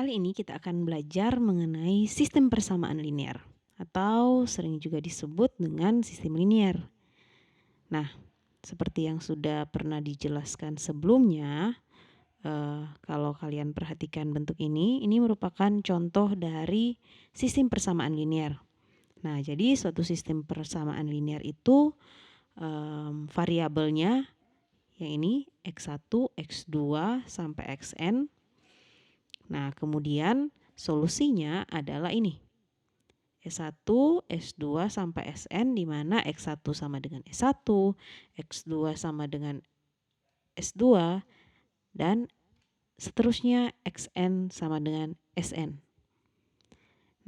Kali ini kita akan belajar mengenai sistem persamaan linear atau sering juga disebut dengan sistem linear. Nah, seperti yang sudah pernah dijelaskan sebelumnya, kalau kalian perhatikan bentuk ini merupakan contoh dari sistem persamaan linear. Nah, jadi suatu sistem persamaan linear itu variabelnya yang ini x1, x2 sampai xn. Nah, kemudian solusinya adalah ini. S1, S2 sampai Sn, di mana X1 sama dengan S1, X2 sama dengan S2, dan seterusnya Xn sama dengan Sn.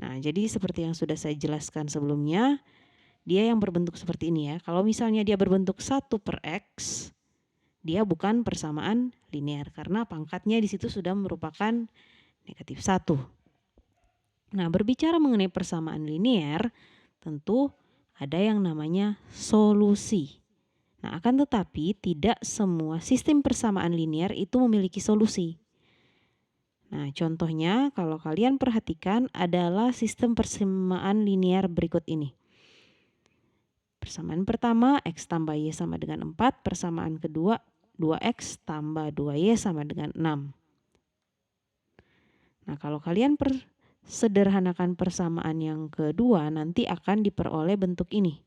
Nah, jadi seperti yang sudah saya jelaskan sebelumnya, dia yang berbentuk seperti ini ya. Kalau misalnya dia berbentuk 1 per X, dia bukan persamaan linear karena pangkatnya di situ sudah merupakan negatif 1. Nah, berbicara mengenai persamaan linear, tentu ada yang namanya solusi. Nah, akan tetapi tidak semua sistem persamaan linear itu memiliki solusi. Nah, contohnya kalau kalian perhatikan adalah sistem persamaan linear berikut ini. Persamaan pertama, X tambah Y sama dengan 4. Persamaan kedua, 2X tambah 2Y sama dengan 6. Nah, kalau kalian sederhanakan persamaan yang kedua, nanti akan diperoleh bentuk ini.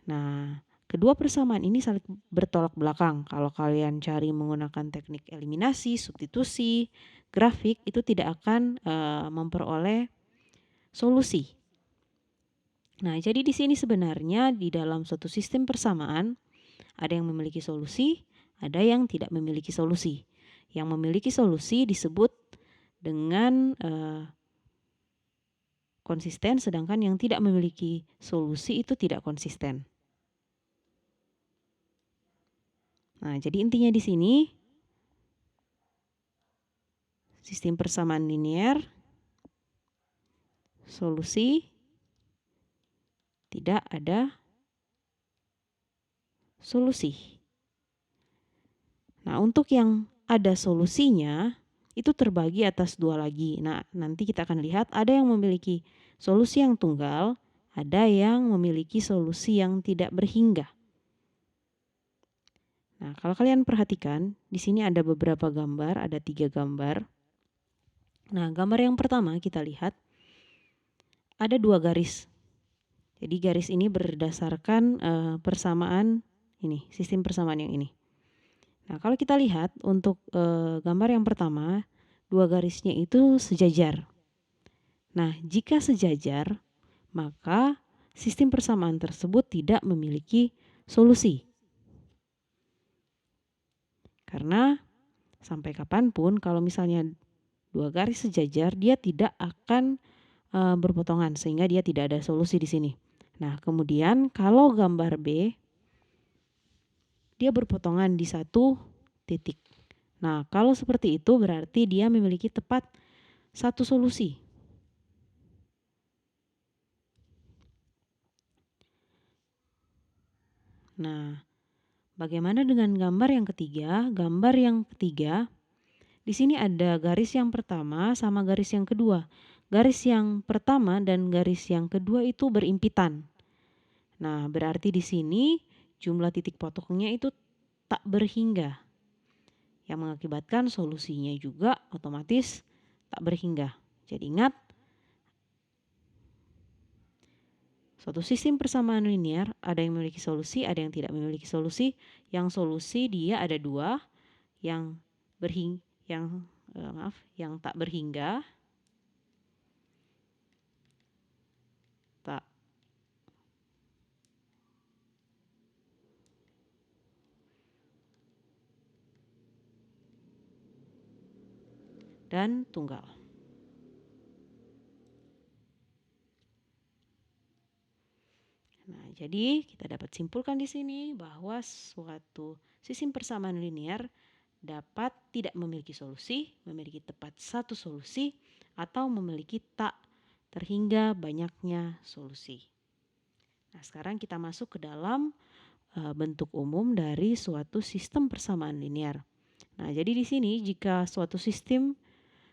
Nah, kedua persamaan ini saling bertolak belakang. Kalau kalian cari menggunakan teknik eliminasi, substitusi, grafik, itu tidak akan memperoleh solusi. Nah, jadi di sini sebenarnya di dalam suatu sistem persamaan ada yang memiliki solusi, ada yang tidak memiliki solusi. Yang memiliki solusi disebut dengan konsisten, sedangkan yang tidak memiliki solusi itu tidak konsisten. Nah, jadi intinya di sini sistem persamaan linear, solusi, tidak ada solusi. Nah, untuk yang ada solusinya itu terbagi atas dua lagi. Nah, nanti kita akan lihat ada yang memiliki solusi yang tunggal, ada yang memiliki solusi yang tidak berhingga. Nah, kalau kalian perhatikan, di sini ada beberapa gambar, ada 3 gambar. Nah, gambar yang pertama kita lihat ada 2 garis. Jadi garis ini berdasarkan persamaan ini, sistem persamaan yang ini. Nah, kalau kita lihat untuk gambar yang pertama, 2 garisnya itu sejajar. Nah, jika sejajar, maka sistem persamaan tersebut tidak memiliki solusi. Karena sampai kapanpun kalau misalnya 2 garis sejajar, dia tidak akan berpotongan sehingga dia tidak ada solusi di sini. Nah, kemudian kalau gambar B, dia berpotongan di satu titik. Nah, kalau seperti itu berarti dia memiliki tepat satu solusi. Nah, bagaimana dengan gambar yang ketiga? Gambar yang ketiga, di sini ada garis yang pertama sama garis yang kedua. Garis yang pertama dan garis yang kedua itu berimpitan. Nah, berarti di sini jumlah titik potongnya itu tak berhingga, yang mengakibatkan solusinya juga otomatis tak berhingga. Jadi ingat, suatu sistem persamaan linear ada yang memiliki solusi, ada yang tidak memiliki solusi. Yang solusi dia ada 2, yang tak berhingga, tak dan tunggal. Nah, jadi kita dapat simpulkan di sini bahwa suatu sistem persamaan linear dapat tidak memiliki solusi, memiliki tepat satu solusi, atau memiliki tak terhingga banyaknya solusi. Nah, sekarang kita masuk ke dalam bentuk umum dari suatu sistem persamaan linear. Nah, jadi di sini jika suatu sistem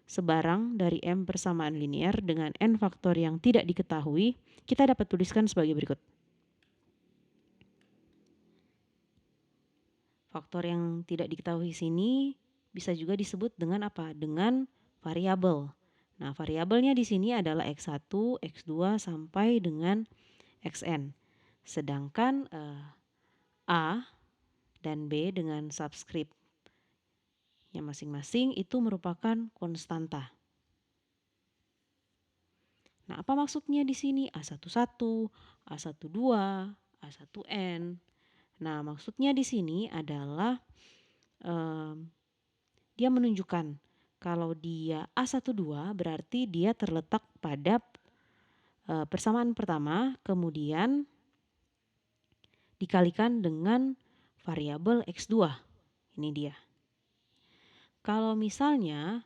sebarang dari M persamaan linear dengan N faktor yang tidak diketahui, kita dapat tuliskan sebagai berikut. Faktor yang tidak diketahui sini bisa juga disebut dengan apa? Dengan variabel. Nah, variabelnya di sini adalah X1, X2 sampai dengan Xn. Sedangkan A dan B dengan subscript yang masing-masing itu merupakan konstanta. Nah, apa maksudnya di sini? A11, A12, A1N. Nah, maksudnya di sini adalah dia menunjukkan kalau dia A12 berarti dia terletak pada persamaan pertama, kemudian dikalikan dengan variabel X2. Ini dia. Kalau misalnya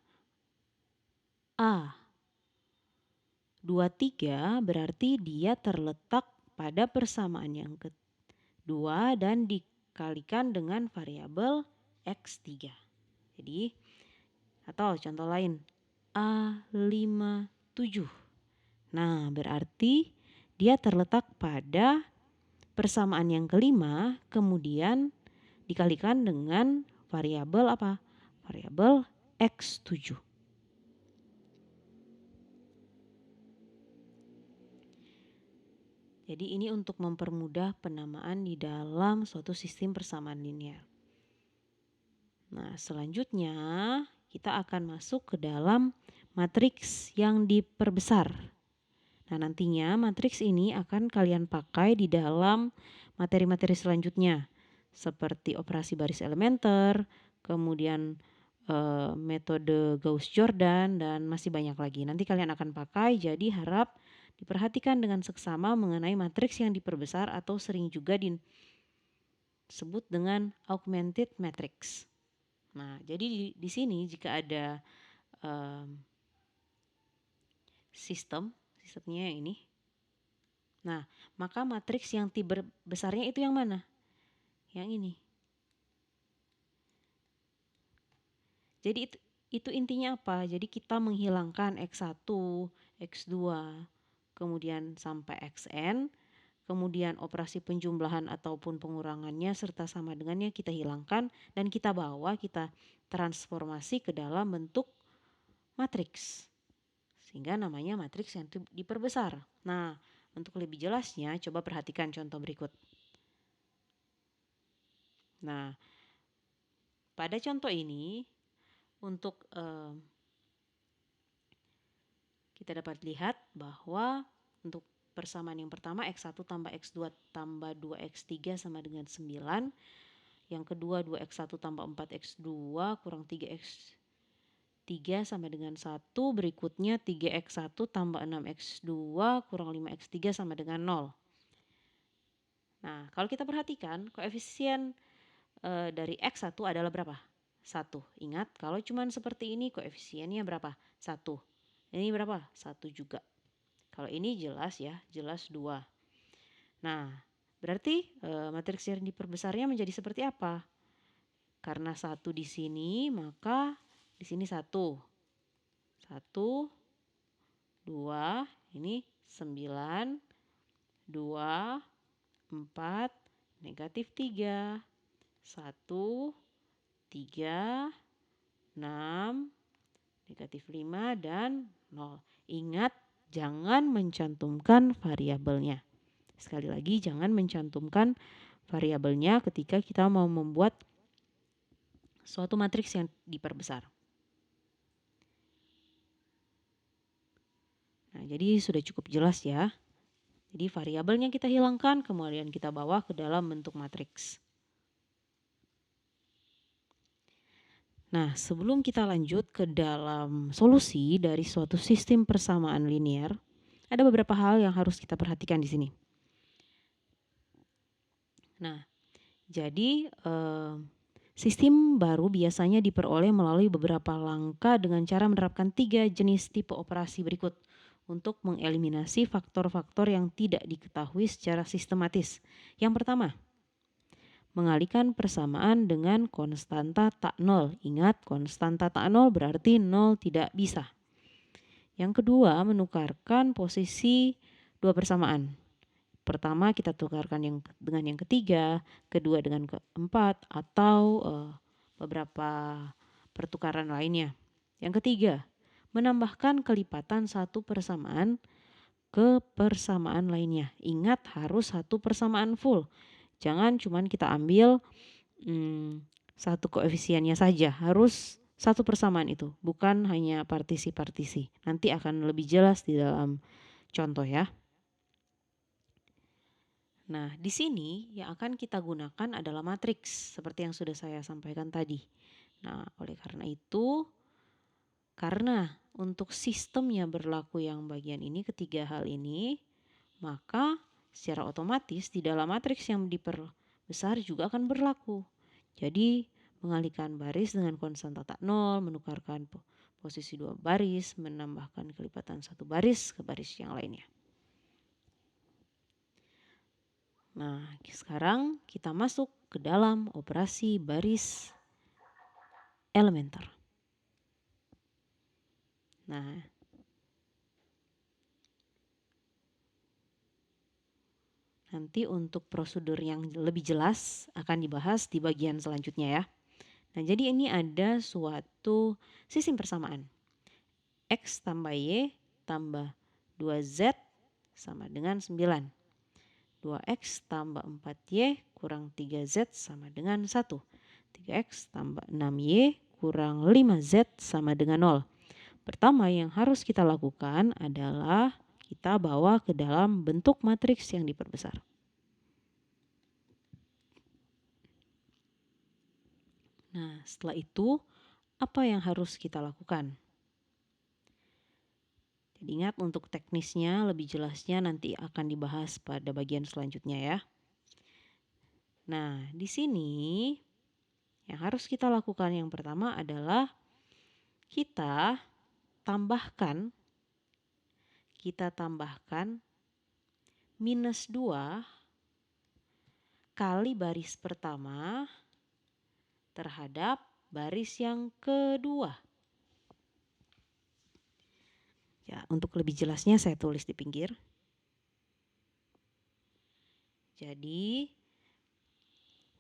A23 berarti dia terletak pada persamaan yang kedua dan dikalikan dengan variabel X3. Jadi, atau contoh lain, A57. Nah, berarti dia terletak pada persamaan yang kelima, kemudian dikalikan dengan variabel apa? Variabel X7. Jadi ini untuk mempermudah penamaan di dalam suatu sistem persamaan linear. Nah, selanjutnya kita akan masuk ke dalam matriks yang diperbesar. Nah, nantinya matriks ini akan kalian pakai di dalam materi-materi selanjutnya, seperti operasi baris elementer, kemudian metode Gauss-Jordan, dan masih banyak lagi. Nanti kalian akan pakai, jadi harap diperhatikan dengan seksama mengenai matriks yang diperbesar atau sering juga disebut dengan augmented matrix. Nah, jadi di sini jika ada sistemnya ini, nah maka matriks yang tipe besarnya itu yang mana? Yang ini. Jadi itu intinya apa? Jadi kita menghilangkan X1, X2, kemudian sampai Xn, kemudian operasi penjumlahan ataupun pengurangannya serta sama dengannya kita hilangkan dan kita bawa, kita transformasi ke dalam bentuk matriks. Sehingga namanya matriks yang diperbesar. Nah, untuk lebih jelasnya coba perhatikan contoh berikut. Nah, pada contoh ini untuk kita dapat lihat bahwa untuk persamaan yang pertama X1 tambah X2 tambah 2X3 sama dengan 9. Yang kedua 2X1 tambah 4X2 kurang 3X3 sama dengan 1. Berikutnya 3X1 tambah 6X2 kurang 5X3 sama dengan 0. Nah, kalau kita perhatikan koefisien dari X1 adalah berapa? 1. Ingat, kalau cuma seperti ini koefisiennya berapa? 1. Ini berapa? 1 juga. Kalau ini jelas ya, jelas 2. Nah, berarti matriks yang diperbesarnya menjadi seperti apa? Karena 1 di sini, maka di sini 1. 1, 2, ini 9, 2, 4, negatif 3, 1, 3, 6, negatif 5, dan 0. Ingat, jangan mencantumkan variabelnya. Sekali lagi, jangan mencantumkan variabelnya ketika kita mau membuat suatu matriks yang diperbesar. Nah, jadi sudah cukup jelas ya. Jadi variabelnya kita hilangkan, kemudian kita bawa ke dalam bentuk matriks. Nah, sebelum kita lanjut ke dalam solusi dari suatu sistem persamaan linear, ada beberapa hal yang harus kita perhatikan di sini. Nah, jadi sistem baru biasanya diperoleh melalui beberapa langkah dengan cara menerapkan 3 jenis tipe operasi berikut untuk mengeliminasi faktor-faktor yang tidak diketahui secara sistematis. Yang pertama, mengalihkan persamaan dengan konstanta tak nol. Ingat, konstanta tak nol berarti nol tidak bisa. Yang kedua, menukarkan posisi dua persamaan. Pertama kita tukarkan dengan yang ketiga, kedua dengan keempat, atau beberapa pertukaran lainnya. Yang ketiga, menambahkan kelipatan satu persamaan ke persamaan lainnya. Ingat, harus satu persamaan full. Jangan cuman kita ambil satu koefisiennya saja, harus satu persamaan itu, bukan hanya partisi-partisi. Nanti akan lebih jelas di dalam contoh ya. Nah, di sini yang akan kita gunakan adalah matriks seperti yang sudah saya sampaikan tadi. Nah, oleh karena itu, karena untuk sistemnya berlaku yang bagian ini, ketiga hal ini, maka secara otomatis di dalam matriks yang diperbesar juga akan berlaku. Jadi, mengalihkan baris dengan konstanta tak nol, menukarkan posisi dua baris, menambahkan kelipatan satu baris ke baris yang lainnya. Nah, sekarang kita masuk ke dalam operasi baris elementer. Nah, nanti untuk prosedur yang lebih jelas akan dibahas di bagian selanjutnya ya. Nah, jadi ini ada suatu sistem persamaan. X tambah Y tambah 2Z sama dengan 9. 2X tambah 4Y kurang 3Z sama dengan 1. 3X tambah 6Y kurang 5Z sama dengan 0. Pertama yang harus kita lakukan adalah kita bawa ke dalam bentuk matriks yang diperbesar. Nah, setelah itu apa yang harus kita lakukan? Jadi ingat, untuk teknisnya lebih jelasnya nanti akan dibahas pada bagian selanjutnya ya. Nah, di sini yang harus kita lakukan yang pertama adalah kita tambahkan minus 2 kali baris pertama terhadap baris yang kedua. Ya, untuk lebih jelasnya saya tulis di pinggir. Jadi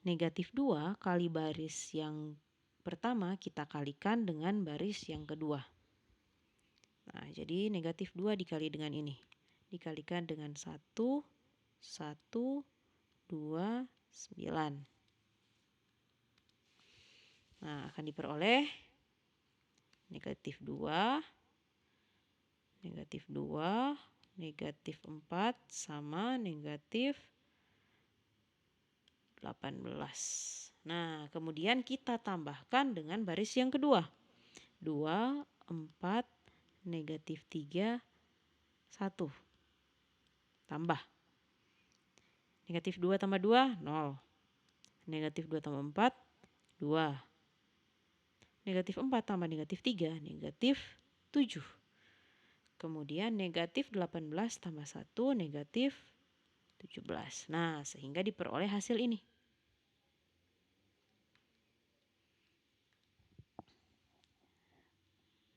negatif 2 kali baris yang pertama kita kalikan dengan baris yang kedua. Nah, jadi negatif 2 dikali dengan ini. Dikalikan dengan 1, 1, 2, 9. Nah, akan diperoleh negatif 2, negatif 2, negatif 4 sama negatif 18. Nah, kemudian kita tambahkan dengan baris yang kedua. 2, 4, negatif 3, 1. Tambah. Negatif 2 tambah 2, 0. Negatif 2 tambah 4, 2. Negatif 4 tambah negatif 3, negatif 7. Kemudian negatif 18 tambah 1, negatif 17. Nah, sehingga diperoleh hasil ini.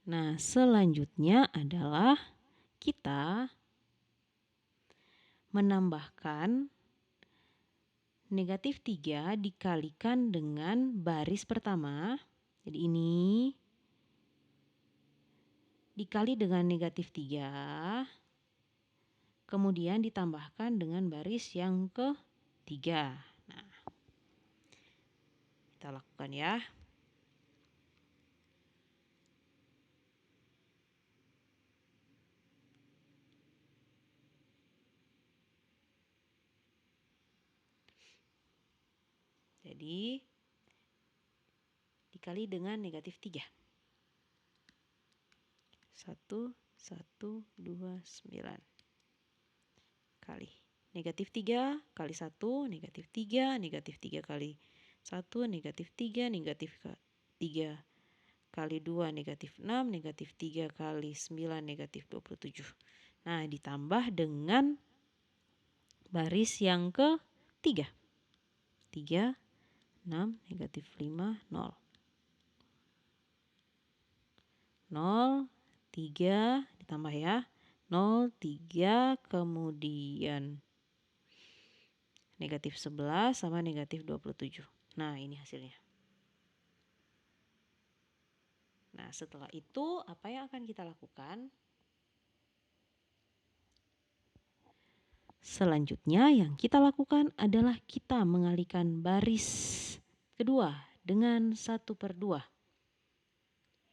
Nah, selanjutnya adalah kita menambahkan negatif 3 dikalikan dengan baris pertama. Jadi ini dikali dengan negatif 3. Kemudian ditambahkan dengan baris yang ketiga. Nah, kita lakukan ya. Jadi dikali dengan negatif 3. 1, 1, 2, 9. Kali. Negatif 3 kali 1, negatif 3, negatif 3 kali 1, negatif 3, negatif 3 kali 2, negatif 6, negatif 3 kali 9, negatif 27. Nah, ditambah dengan baris yang ketiga. 3, 6, negatif 5, 0. 0, 3 ditambah ya. 0, 3, kemudian negatif 11 sama negatif 27. Nah, ini hasilnya. Nah, setelah itu apa yang akan kita lakukan? Selanjutnya yang kita lakukan adalah kita mengalihkan baris kedua dengan 1/2.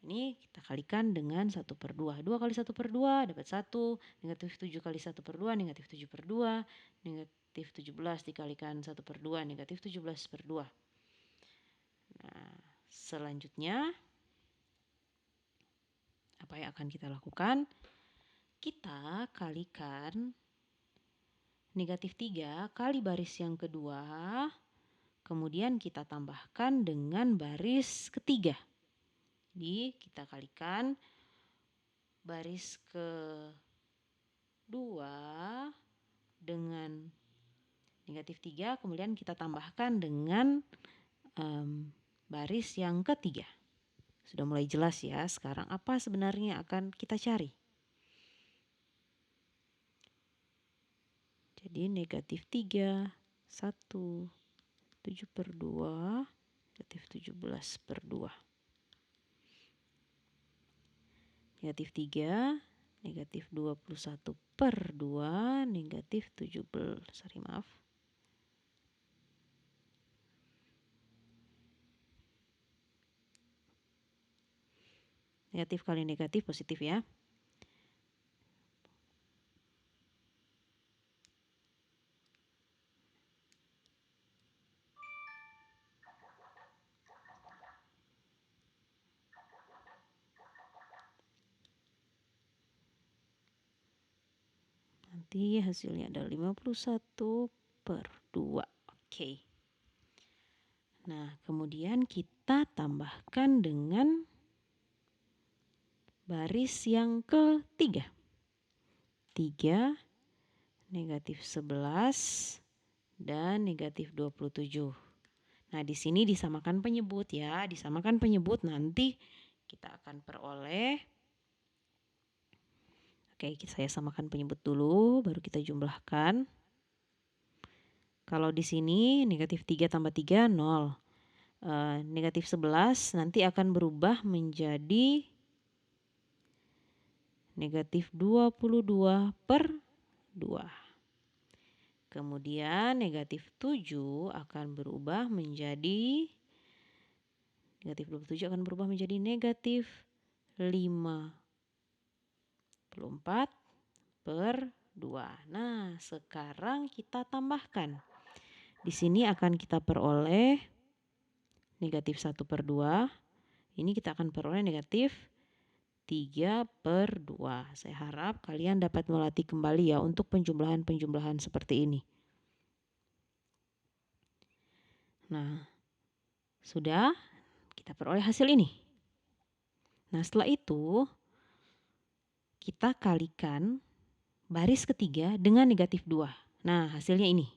Ini kita kalikan dengan 1/2. 2 kali 1/2 dapat 1. Negatif 7 kali 1/2 negatif 7/2. Negatif 17 dikalikan 1/2 negatif 17/2. Nah, selanjutnya apa yang akan kita lakukan? Kita kalikan negatif 3 kali baris yang kedua, kemudian kita tambahkan dengan baris ketiga. Jadi kita kalikan baris kedua dengan negatif 3, kemudian kita tambahkan dengan baris yang ketiga. Sudah mulai jelas ya, sekarang apa sebenarnya akan kita cari? Jadi negatif 3, 1, 7/2, negatif 17/2. Negatif 3, negatif 21/2, negatif 17, maaf. Negatif kali negatif positif ya. Nanti hasilnya ada 51/2. Oke. Nah, kemudian kita tambahkan dengan baris yang ketiga. 3, negatif 11, dan negatif 27. Nah, di sini disamakan penyebut ya. Disamakan penyebut nanti kita akan peroleh. Oke, saya samakan penyebut dulu, baru kita jumlahkan. Kalau di sini negatif 3 tambah 3, 0. Negatif 11 nanti akan berubah menjadi negatif 22/2. Kemudian negatif 7 akan berubah menjadi negatif 27 akan berubah menjadi negatif 54/2. Nah, sekarang kita tambahkan. Di sini akan kita peroleh negatif 1/2. Ini kita akan peroleh negatif 3/2. Saya harap kalian dapat melatih kembali ya untuk penjumlahan-penjumlahan seperti ini. Nah, sudah kita peroleh hasil ini. Nah, setelah itu kita kalikan baris ketiga dengan negatif 2. Nah, hasilnya ini.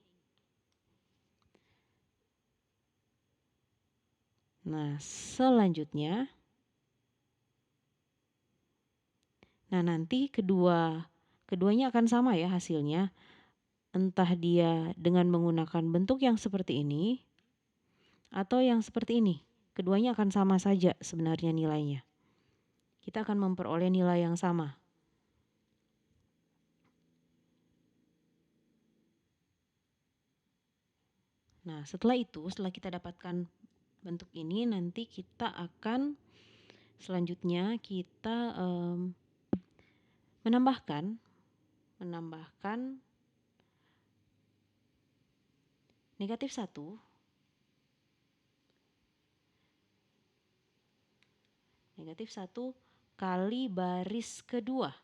Nah, selanjutnya, nanti keduanya akan sama ya hasilnya. Entah dia dengan menggunakan bentuk yang seperti ini atau yang seperti ini. Keduanya akan sama saja sebenarnya nilainya. Kita akan memperoleh nilai yang sama. Nah, setelah kita dapatkan bentuk ini, nanti kita akan selanjutnya kita menambahkan negatif 1 kali baris kedua.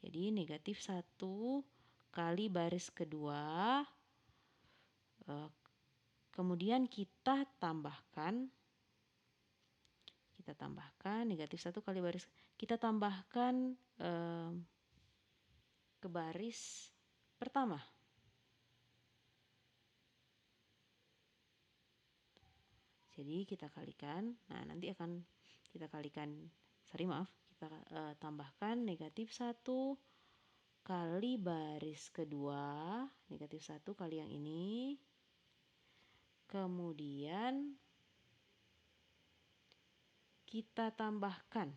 Jadi negatif 1 kali baris kedua, kemudian kita tambahkan negatif 1 kali baris, kita tambahkan ke baris pertama. Jadi kita kalikan, nah nanti akan kita kalikan, kita tambahkan negatif 1 kali baris kedua, negatif 1 kali yang ini, kemudian kita tambahkan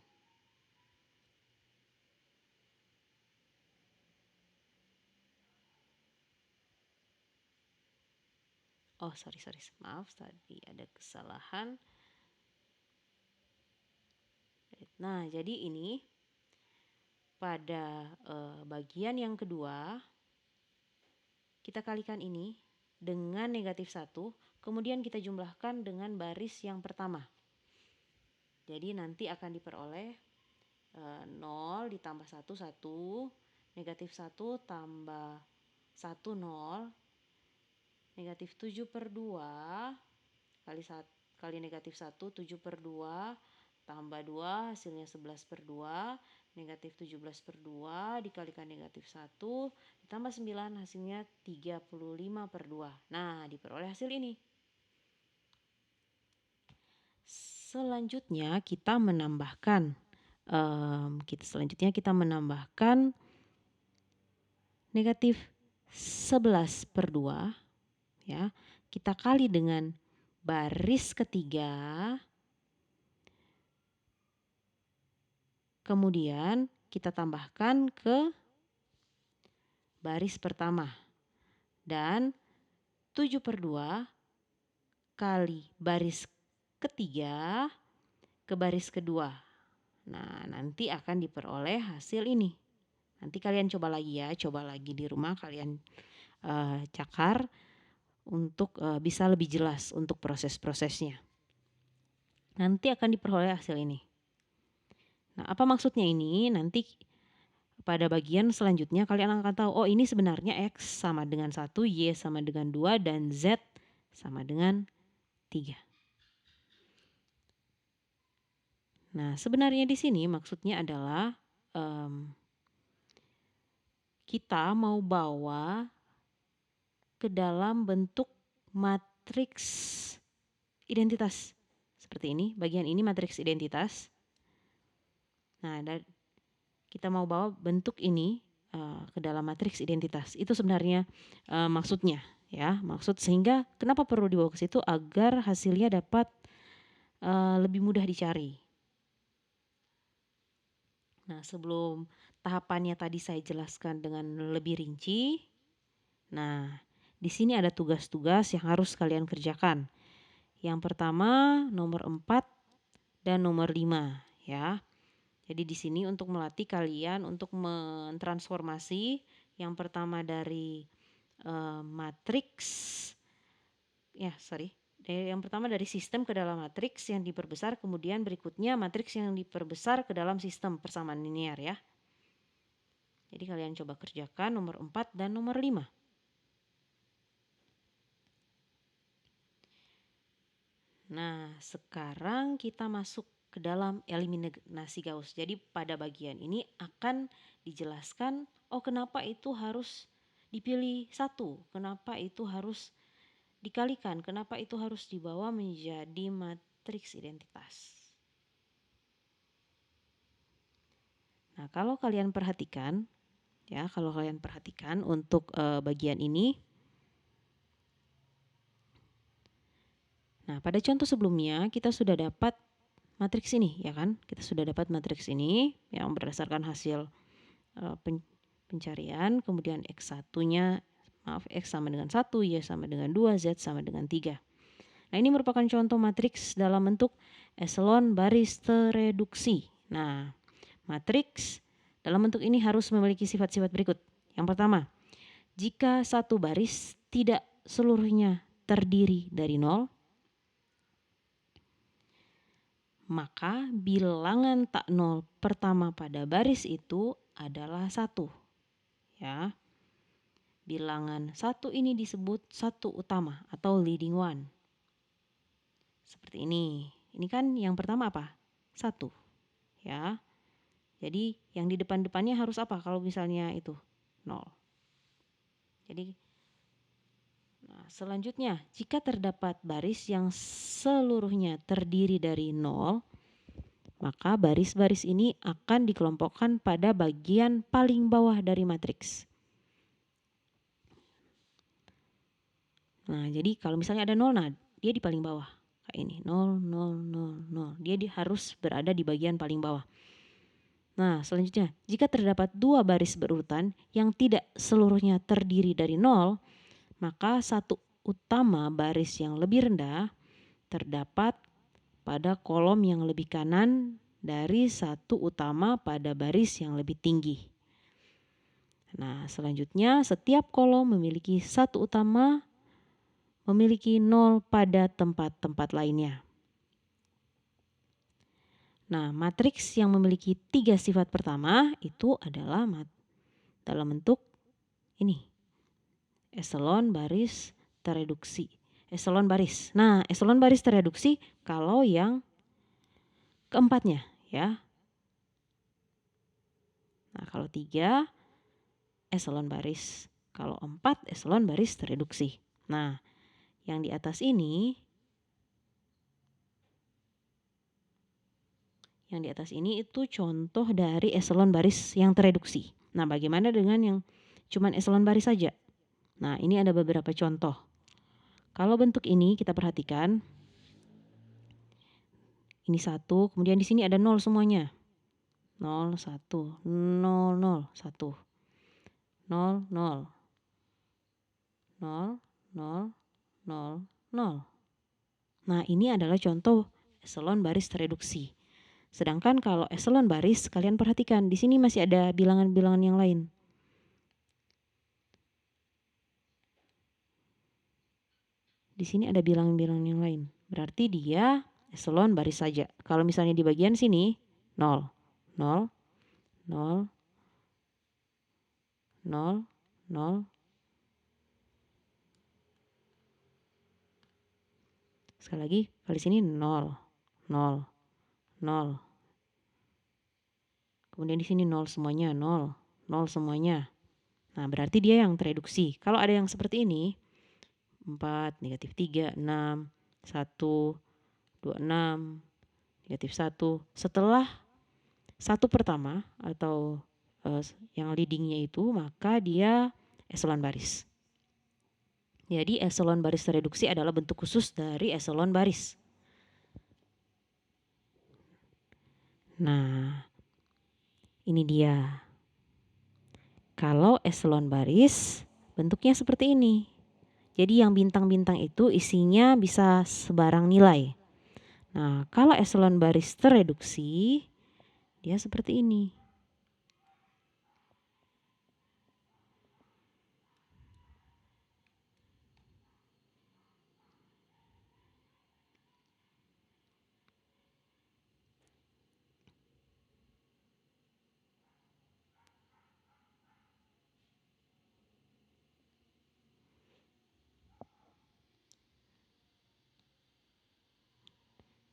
sorry, maaf tadi ada kesalahan. Nah, jadi ini pada bagian yang kedua kita kalikan ini dengan negatif 1, kemudian kita jumlahkan dengan baris yang pertama. Jadi nanti akan diperoleh 0 ditambah 1, 1, negatif 1 tambah 1, 0, negatif 7/2 kali negatif 1, 7/2 tambah 2 hasilnya 11/2, negatif 17/2 dikalikan negatif 1 ditambah 9 hasilnya 35/2. Nah, diperoleh hasil ini. Selanjutnya kita menambahkan negatif 11/2 ya. Kita kali dengan baris ketiga, kemudian kita tambahkan ke baris pertama, dan 7/2 kali baris ketiga ke baris kedua. Nah, nanti akan diperoleh hasil ini. Nanti kalian coba lagi di rumah, kalian cakar untuk bisa lebih jelas untuk proses-prosesnya. Nanti akan diperoleh hasil ini. Nah, apa maksudnya ini? Nanti pada bagian selanjutnya kalian akan tahu, oh ini sebenarnya X sama dengan 1, Y sama dengan 2, dan Z sama dengan 3. Nah, sebenarnya di sini maksudnya adalah kita mau bawa ke dalam bentuk matriks identitas. Seperti ini, bagian ini matriks identitas. Nah, kita mau bawa bentuk ini ke dalam matriks identitas. Itu sebenarnya maksudnya, ya. Maksud sehingga kenapa perlu dibawa ke situ, agar hasilnya dapat lebih mudah dicari. Nah, sebelum tahapannya tadi saya jelaskan dengan lebih rinci. Nah, di sini ada tugas-tugas yang harus kalian kerjakan. Yang pertama nomor 4 dan nomor 5, ya. Jadi di sini untuk melatih kalian untuk mentransformasi yang pertama dari yang pertama dari sistem ke dalam matriks yang diperbesar, kemudian berikutnya matriks yang diperbesar ke dalam sistem persamaan linear, ya. Jadi kalian coba kerjakan nomor 4 dan nomor 5. Nah, sekarang kita masuk ke dalam eliminasi Gauss. Jadi pada bagian ini akan dijelaskan, oh kenapa itu harus dipilih 1, kenapa itu harus dikalikan, kenapa itu harus dibawa menjadi matriks identitas. Nah, kalau kalian perhatikan, untuk bagian ini. Nah, pada contoh sebelumnya kita sudah dapat matriks ini, ya kan? Kita sudah dapat matriks ini yang berdasarkan hasil pencarian, kemudian X1-nya, X sama dengan 1, Y sama dengan 2, Z sama dengan 3. Nah, ini merupakan contoh matriks dalam bentuk eselon baris tereduksi. Nah, matriks dalam bentuk ini harus memiliki sifat-sifat berikut. Yang pertama, jika satu baris tidak seluruhnya terdiri dari 0, maka bilangan tak 0 pertama pada baris itu adalah 1. Ya. Bilangan 1 ini disebut satu utama atau leading one. Seperti ini. Ini kan yang pertama apa? 1. Ya. Jadi yang di depan-depannya harus apa kalau misalnya itu 0. Jadi selanjutnya, jika terdapat baris yang seluruhnya terdiri dari 0, maka baris-baris ini akan dikelompokkan pada bagian paling bawah dari matriks. Nah, jadi kalau misalnya ada 0, nah dia di paling bawah. Kayak ini, 0, 0, 0, 0. Dia harus berada di bagian paling bawah. Nah, selanjutnya, jika terdapat 2 baris berurutan yang tidak seluruhnya terdiri dari 0, maka satu utama baris yang lebih rendah terdapat pada kolom yang lebih kanan dari satu utama pada baris yang lebih tinggi. Nah, selanjutnya setiap kolom memiliki satu utama memiliki 0 pada tempat-tempat lainnya. Nah, matriks yang memiliki 3 sifat pertama itu adalah dalam bentuk ini, eselon baris tereduksi. Eselon baris. Nah, eselon baris tereduksi kalau yang keempatnya ya. Nah, kalau 3 eselon baris, kalau 4 eselon baris tereduksi. Nah, yang di atas ini itu contoh dari eselon baris yang tereduksi. Nah, bagaimana dengan yang cuman eselon baris saja? Nah, ini ada beberapa contoh. Kalau bentuk ini kita perhatikan, ini 1, kemudian di sini ada 0 semuanya. 0, 1, 0, 0, 1, 0, 0, 0, 0, 0, 0. Nah, ini adalah contoh eselon baris tereduksi. Sedangkan kalau eselon baris, kalian perhatikan, di sini masih ada bilangan-bilangan yang lain. Di sini ada bilangan-bilangan yang lain. Berarti dia eselon baris saja. Kalau misalnya di bagian sini, 0, 0, 0, 0, 0. Sekali lagi, kali sini 0, 0, 0. Kemudian di sini 0 semuanya, 0, 0 semuanya. Nah, berarti dia yang tereduksi. Kalau ada yang seperti ini, 4, negatif 3, 6, 1, 2, 6, negatif 1. Setelah satu pertama atau yang leadingnya itu, maka dia eselon baris. Jadi eselon baris tereduksi adalah bentuk khusus dari eselon baris. Nah, ini dia. Kalau eselon baris bentuknya seperti ini. Jadi yang bintang-bintang itu isinya bisa sebarang nilai. Nah, kalau eselon baris tereduksi dia seperti ini.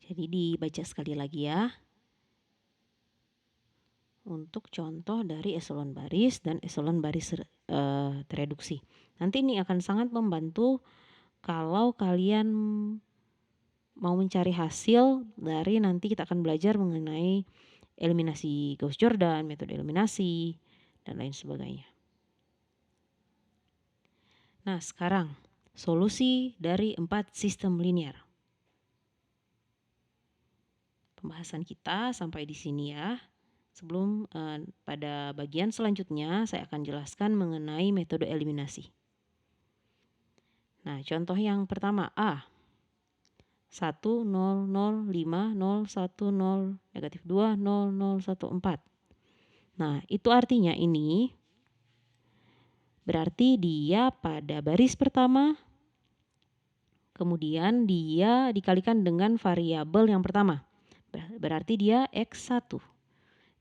Jadi dibaca sekali lagi ya. Untuk contoh dari eselon baris dan eselon baris tereduksi. Nanti ini akan sangat membantu kalau kalian mau mencari hasil dari nanti kita akan belajar mengenai eliminasi Gauss-Jordan, metode eliminasi, dan lain sebagainya. Nah, sekarang solusi dari 4 sistem linear. Pembahasan kita sampai di sini ya. Sebelum pada bagian selanjutnya saya akan jelaskan mengenai metode eliminasi. Nah, contoh yang pertama A. 1, 0, 0, 5, 0, 1, 0, negatif 2, 0, 0, 1, 4. Nah, itu artinya ini berarti dia pada baris pertama, kemudian dia dikalikan dengan variabel yang pertama. Berarti dia X1.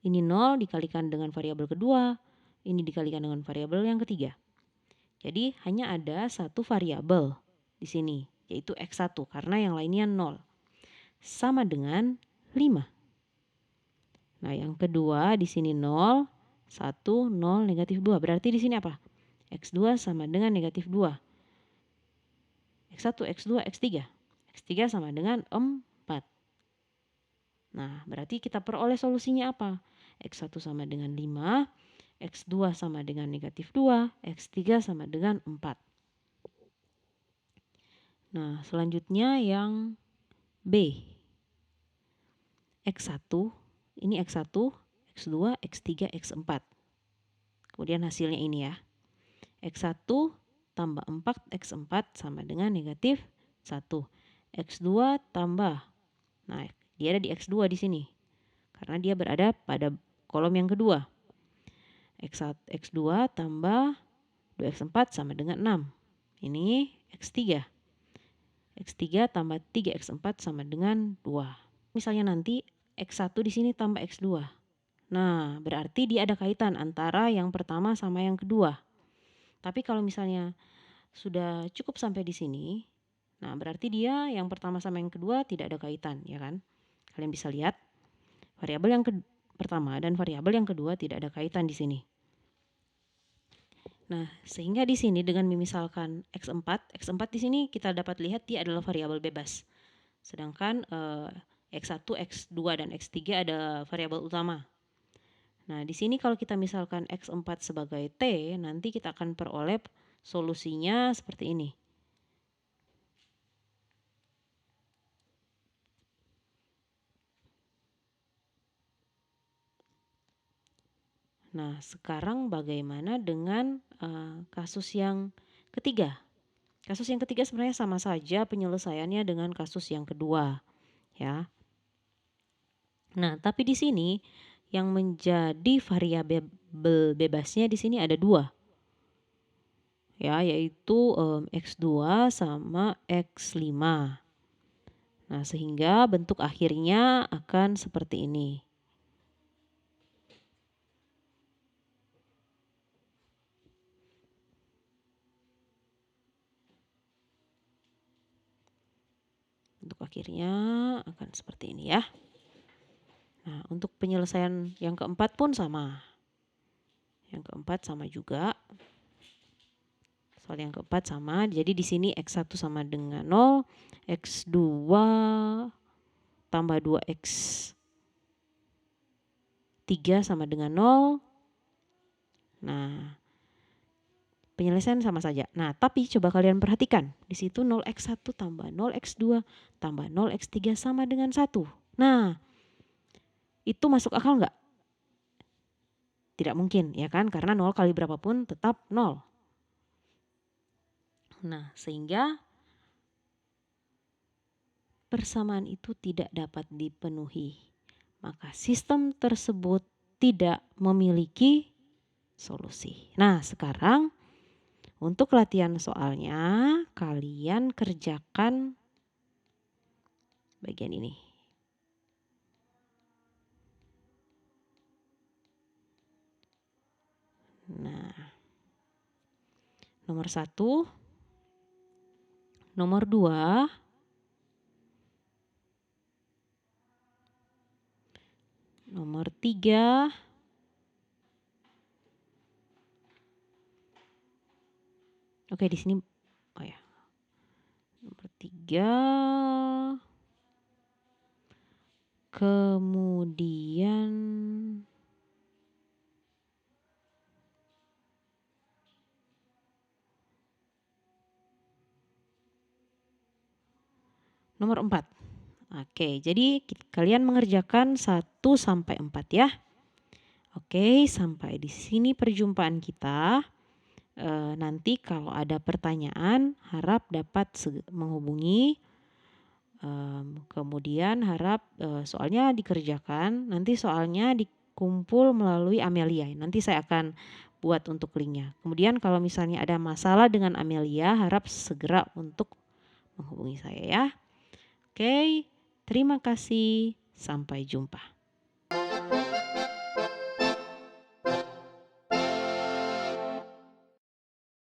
Ini 0 dikalikan dengan variabel kedua, ini dikalikan dengan variabel yang ketiga. Jadi hanya ada satu variabel di sini, yaitu X1 karena yang lainnya 0. Sama dengan 5. Nah, yang kedua di sini 0, 1, 0, negatif 2. Berarti di sini apa? X2 sama dengan negatif 2. X1, X2, X3. X3 sama dengan 4. Nah, berarti kita peroleh solusinya apa? X1 sama dengan 5, X2 sama dengan negatif 2, X3 sama dengan 4. Nah, selanjutnya yang B. X1, ini X1, X2, X3, X4. Kemudian hasilnya ini ya. X1 tambah 4, X4 sama dengan negatif 1. X2 tambah. Nah, dia ada di X2 di sini. Karena dia berada pada kolom yang kedua. X1, X2 tambah 2X4 sama dengan 6. Ini X3. X3 tambah 3X4 sama dengan 2. Misalnya nanti X1 di sini tambah X2. Nah, berarti dia ada kaitan antara yang pertama sama yang kedua. Tapi kalau misalnya sudah cukup sampai di sini, nah berarti dia yang pertama sama yang kedua tidak ada kaitan, ya kan? Kalian bisa lihat variabel yang pertama dan variabel yang kedua tidak ada kaitan di sini. Nah, sehingga di sini dengan memisalkan X4 di sini kita dapat lihat dia adalah variabel bebas. Sedangkan X1, X2 dan X3 ada variabel utama. Nah, di sini kalau kita misalkan X4 sebagai T, nanti kita akan peroleh solusinya seperti ini. Nah, sekarang bagaimana dengan kasus yang ketiga? Kasus yang ketiga sebenarnya sama saja penyelesaiannya dengan kasus yang kedua, ya. Nah, tapi di sini yang menjadi variabel bebasnya di sini ada 2. Ya, yaitu X2 sama X5. Nah, sehingga bentuk akhirnya akan seperti ini. Bentuk akhirnya akan seperti ini ya. Nah, untuk penyelesaian yang keempat pun sama. Yang keempat sama juga. Soal yang keempat sama. Jadi di sini X1 sama dengan 0, X2 tambah 2X3 sama dengan 0. Nah, penyelesaian sama saja. Nah, tapi coba kalian perhatikan. Di situ 0x1 tambah 0x2 tambah 0x3 sama dengan 1. Nah, itu masuk akal nggak? Tidak mungkin, ya kan? Karena 0 kali berapapun tetap 0. Nah, sehingga persamaan itu tidak dapat dipenuhi. Maka sistem tersebut tidak memiliki solusi. Nah, sekarang untuk latihan soalnya, kalian kerjakan bagian ini. Nah, nomor 1, nomor 2, nomor 3, oke di sini, oh ya, nomor 3, kemudian nomor 4. Oke, jadi kalian mengerjakan 1 sampai 4 ya. Oke, sampai di sini perjumpaan kita. Nanti kalau ada pertanyaan harap dapat menghubungi. Kemudian harap soalnya dikerjakan. Nanti soalnya dikumpul melalui Amelia. Nanti saya akan buat untuk linknya. Kemudian kalau misalnya ada masalah dengan Amelia, harap segera untuk menghubungi saya ya. Oke, terima kasih. Sampai jumpa.